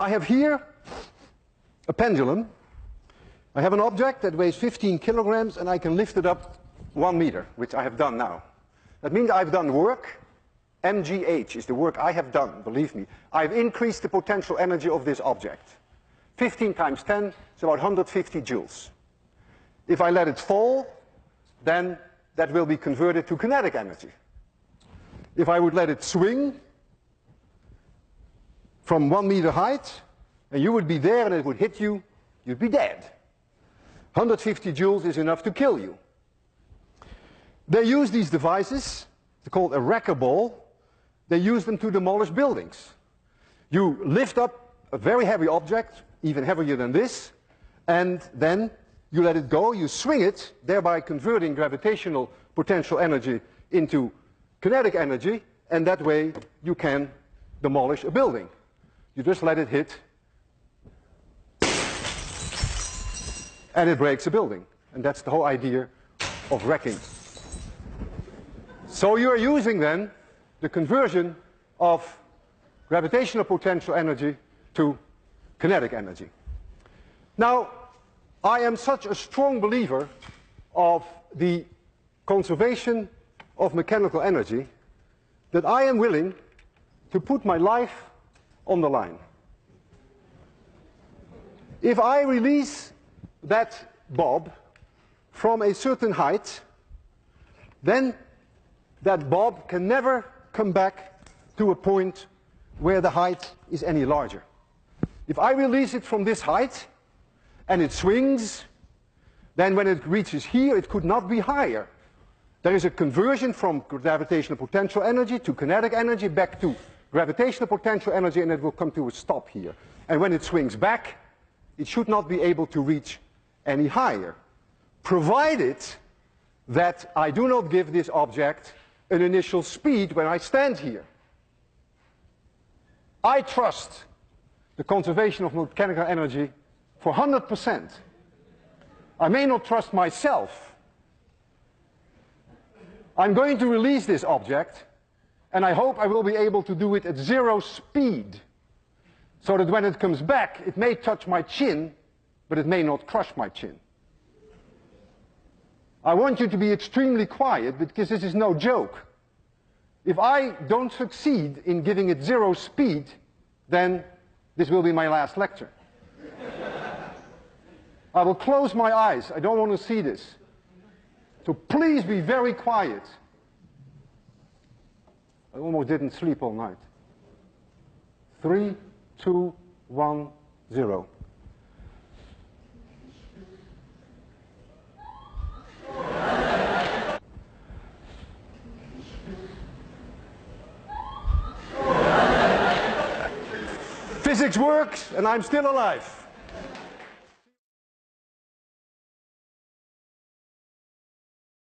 I have here a pendulum. I have an object that weighs 15 kilograms and I can lift it up 1 meter, which I have done now. That means I've done work. mgh is the work I have done, believe me. I've increased the potential energy of this object. 15 times 10 is about 150 joules. If I let it fall, then that will be converted to kinetic energy. If I would let it swing from 1 meter height, and you would be there and it would hit you, you'd be dead. 150 joules is enough to kill you. They use these devices, they're called a wrecker ball. They use them to demolish buildings. You lift up a very heavy object, even heavier than this, and then you let it go, you swing it, thereby converting gravitational potential energy into kinetic energy, and that way you can demolish a building. You just let it hit, and it breaks a building. And that's the whole idea of wrecking. So you are using then the conversion of gravitational potential energy to kinetic energy. Now, I am such a strong believer of the conservation of mechanical energy that I am willing to put my life on the line. If I release that bob from a certain height, then that bob can never come back to a point where the height is any larger. If I release it from this height and it swings, then when it reaches here it could not be higher. There is a conversion from gravitational potential energy to kinetic energy back to gravitational potential energy, and it will come to a stop here. And when it swings back, it should not be able to reach any higher, provided that I do not give this object an initial speed when I stand here. I trust the conservation of mechanical energy for 100%. I may not trust myself. I'm going to release this object, and I hope I will be able to do it at 0 speed, so that when it comes back, it may touch my chin, but it may not crush my chin. I want you to be extremely quiet, because this is no joke. If I don't succeed in giving it 0 speed, then this will be my last lecture. I will close my eyes. I don't want to see this. So please be very quiet. I almost didn't sleep all night. 3, 2, 1, 0. Physics works, and I'm still alive.